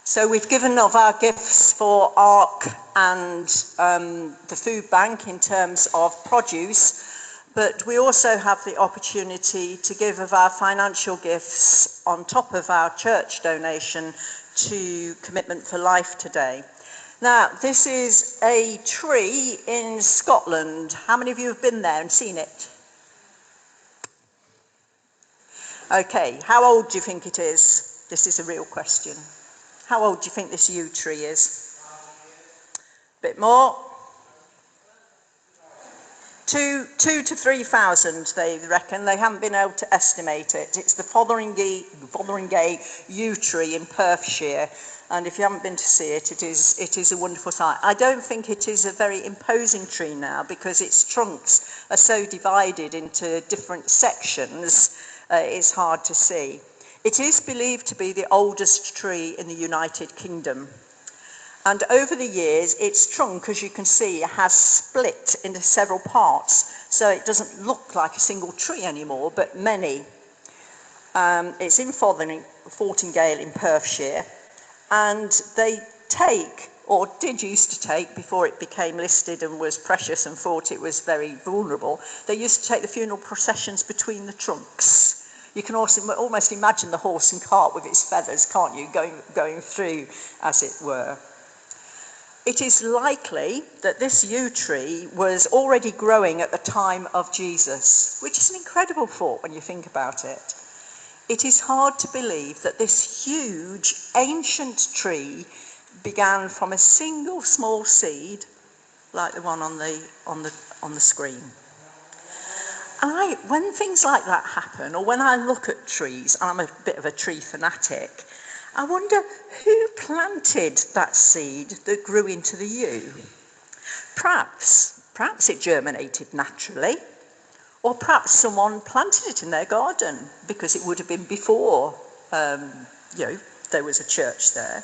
So we've given of our gifts for ARC and the food bank in terms of produce, but we also have the opportunity to give of our financial gifts on top of our church donation to Commitment for Life today. Now, this is a tree in Scotland. How many of you have been there and seen it? Okay, how old do you think it is? This is a real question. How old do you think this yew tree is? Bit more? 2,000 to 3,000, they reckon. They haven't been able to estimate it. It's the Fotheringay yew tree in Perthshire. And if you haven't been to see it, it is a wonderful sight. I don't think it is a very imposing tree now because its trunks are so divided into different sections, it's hard to see. It is believed to be the oldest tree in the United Kingdom. And over the years, its trunk, as you can see, has split into several parts. So it doesn't look like a single tree anymore, but many. It's in Fotheringay in Perthshire. And they take, or did used to take, before it became listed and was precious and thought it was very vulnerable, they used to take the funeral processions between the trunks. You can also almost imagine the horse and cart with its feathers, can't you, going through, as it were. It is likely that this yew tree was already growing at the time of Jesus, which is an incredible thought when you think about it. It is hard to believe that this huge ancient tree began from a single small seed, like the one on the screen. And when things like that happen, or when I look at trees, and I'm a bit of a tree fanatic, I wonder who planted that seed that grew into the yew. Perhaps it germinated naturally. Or perhaps someone planted it in their garden because it would have been before, there was a church there.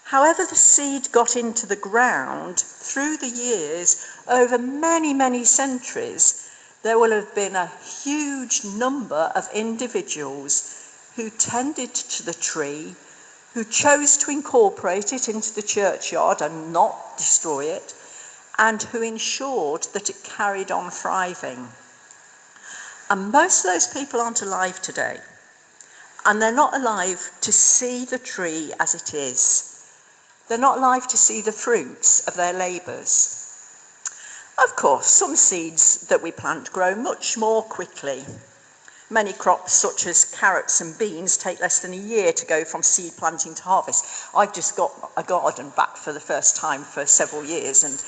However the seed got into the ground, through the years, over many, many centuries, there will have been a huge number of individuals who tended to the tree, who chose to incorporate it into the churchyard and not destroy it, and who ensured that it carried on thriving. And most of those people aren't alive today. And they're not alive to see the tree as it is. They're not alive to see the fruits of their labours. Of course, some seeds that we plant grow much more quickly. Many crops, such as carrots and beans, take less than a year to go from seed planting to harvest. I've just got a garden back for the first time for several years, and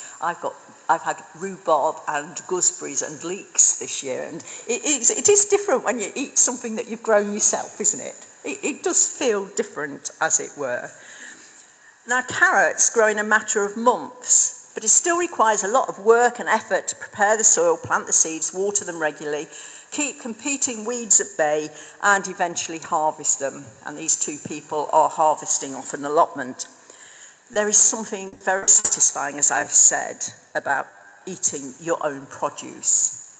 I've had rhubarb and gooseberries and leeks this year, and it is different when you eat something that you've grown yourself, isn't it? It does feel different, as it were. Now, carrots grow in a matter of months, but it still requires a lot of work and effort to prepare the soil, plant the seeds, water them regularly, keep competing weeds at bay, and eventually harvest them. And these two people are harvesting off an allotment. There is something very satisfying, as I've said, about eating your own produce.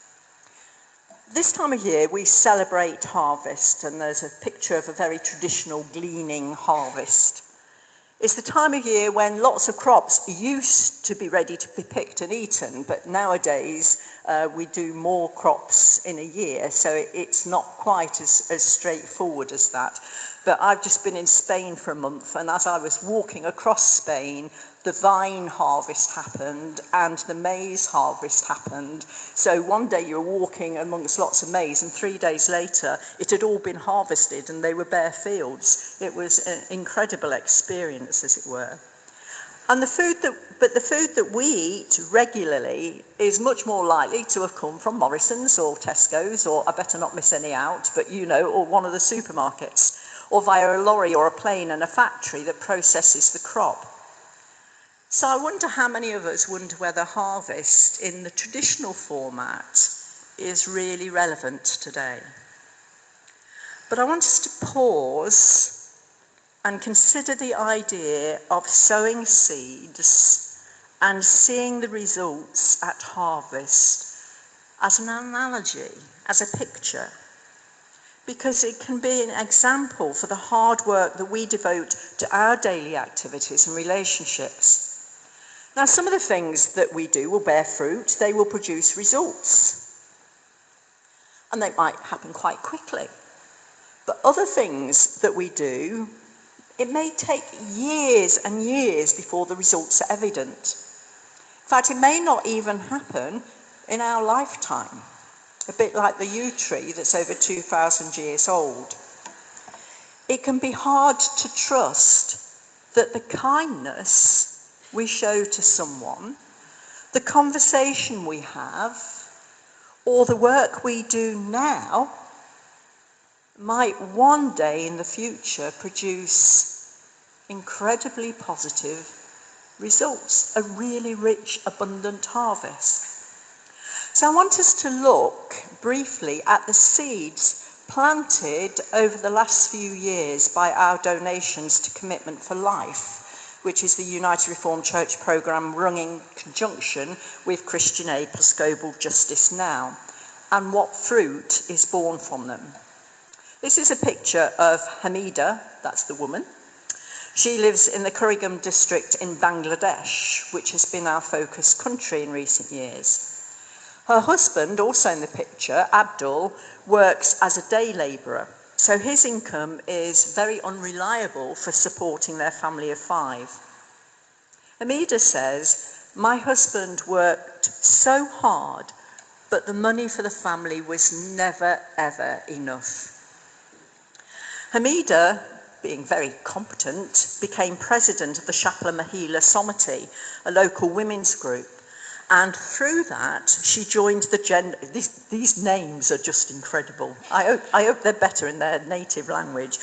This time of year we celebrate harvest, and there's a picture of a very traditional gleaning harvest. It's the time of year when lots of crops used to be ready to be picked and eaten, but nowadays we do more crops in a year, so it's not quite as straightforward as that. But I've just been in Spain for a month, and as I was walking across Spain, the vine harvest happened and the maize harvest happened. So one day you were walking amongst lots of maize, and 3 days later it had all been harvested and they were bare fields. It was an incredible experience, as it were. And the food that we eat regularly is much more likely to have come from Morrison's or Tesco's, or I better not miss any out, but or one of the supermarkets, or via a lorry or a plane and a factory that processes the crop. So I wonder how many of us wonder whether harvest in the traditional format is really relevant today. But I want us to pause and consider the idea of sowing seeds and seeing the results at harvest as an analogy, as a picture. because it can be an example for the hard work that we devote to our daily activities and relationships. Now, some of the things that we do will bear fruit, they will produce results, and they might happen quite quickly. But other things that we do, it may take years and years before the results are evident. In fact, it may not even happen in our lifetime, a bit like the yew tree that's over 2,000 years old. It can be hard to trust that the kindness we show to someone, the conversation we have, or the work we do now might one day in the future produce incredibly positive results, a really rich, abundant harvest. So I want us to look briefly at the seeds planted over the last few years by our donations to Commitment for Life, which is the United Reformed Church programme run in conjunction with Christian Aid plus Global Justice Now, and what fruit is born from them. This is a picture of Hamida, that's the woman. She lives in the Kurigam district in Bangladesh, which has been our focus country in recent years. Her husband, also in the picture, Abdul, works as a day labourer, so his income is very unreliable for supporting their family of 5. Hamida says, "My husband worked so hard, but the money for the family was never, ever enough." Hamida, being very competent, became president of the Shapla Mahila Somiti, a local women's group. And through that, she joined the gender... These names are just incredible. I hope they're better in their native language.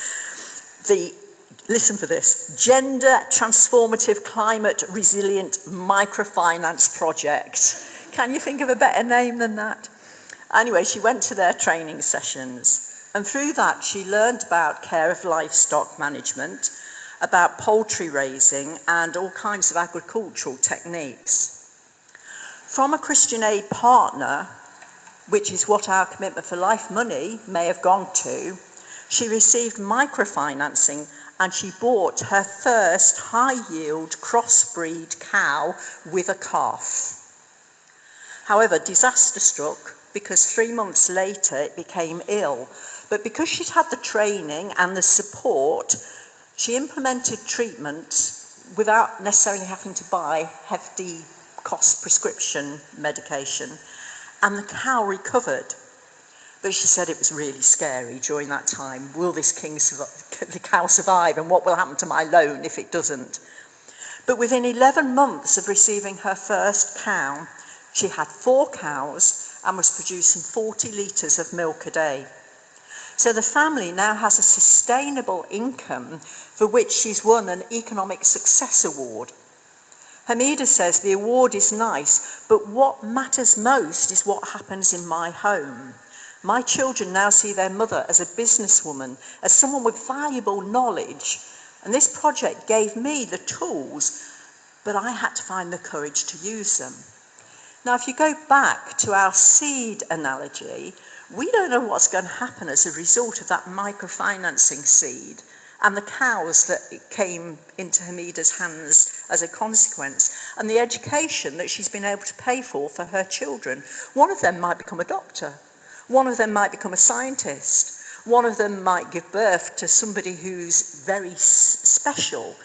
Listen for this, Gender Transformative Climate Resilient Microfinance Project. Can you think of a better name than that? Anyway, she went to their training sessions. And through that, she learned about care of livestock management, about poultry raising, and all kinds of agricultural techniques. From a Christian Aid partner, which is what our Commitment for Life money may have gone to, she received microfinancing and she bought her first high-yield crossbreed cow with a calf. However, disaster struck because 3 months later it became ill. But because she'd had the training and the support, she implemented treatment without necessarily having to buy hefty cost prescription medication, and the cow recovered. But she said it was really scary during that time. Will the cow survive, and what will happen to my loan if it doesn't? But within 11 months of receiving her first cow, she had 4 cows and was producing 40 litres of milk a day. So the family now has a sustainable income for which she's won an Economic Success Award. Hamida says the award is nice, but what matters most is what happens in my home. My children now see their mother as a businesswoman, as someone with valuable knowledge, and this project gave me the tools, but I had to find the courage to use them. Now, if you go back to our seed analogy, we don't know what's going to happen as a result of that microfinancing seed and the cows that came into Hamida's hands as a consequence, and the education that she's been able to pay for her children. One of them might become a doctor. One of them might become a scientist. One of them might give birth to somebody who's very special.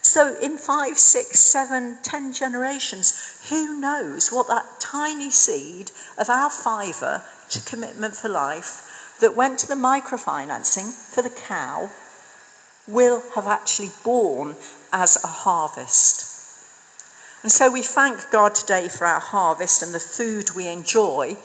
So in 5, 6, 7, 10 generations, who knows what that tiny seed of our fiver to Commitment for Life that went to the microfinancing for the cow will have actually borne as a harvest. And so we thank God today for our harvest and the food we enjoy.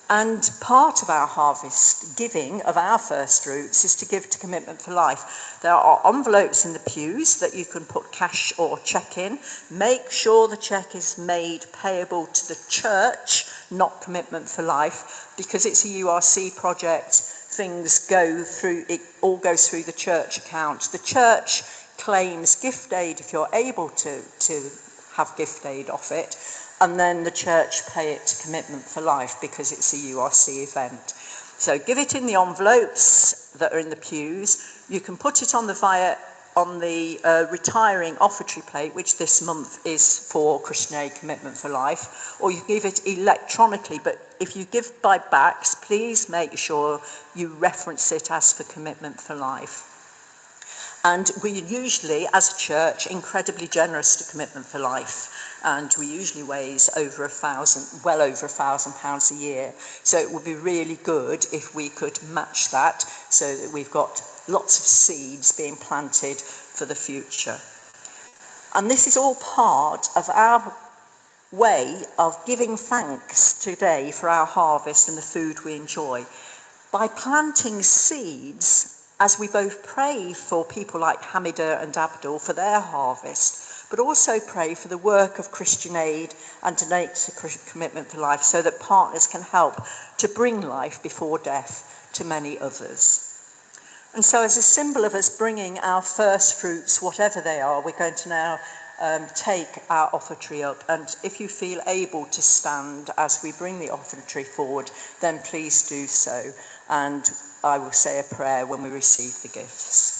And part of our harvest giving of our first fruits is to give to Commitment for Life. There are envelopes in the pews that you can put cash or cheque in. Make sure the cheque is made payable to the church, not Commitment for Life, because it's a URC project. Things go through, it all goes through the church account. The church claims gift aid if you're able to have gift aid off it, and then the church pay it to Commitment for Life because it's a URC event. So give it in the envelopes. that are in the pews. You can put it on the retiring offertory plate, which this month is for Christian Aid Commitment for Life, or you can give it electronically, but if you give by backs, please make sure you reference it as for Commitment for Life. And we're usually, as a church, incredibly generous to Commitment for Life. And we usually raise well over £1,000 a year. So it would be really good if we could match that so that we've got lots of seeds being planted for the future. And this is all part of our way of giving thanks today for our harvest and the food we enjoy. By planting seeds, as we both pray for people like Hamida and Abdul for their harvest, but also pray for the work of Christian Aid and donate to Commitment for Life so that partners can help to bring life before death to many others. And so as a symbol of us bringing our first fruits, whatever they are, we're going to now take our offertory up. And if you feel able to stand as we bring the offertory forward, then please do so. And I will say a prayer when we receive the gifts.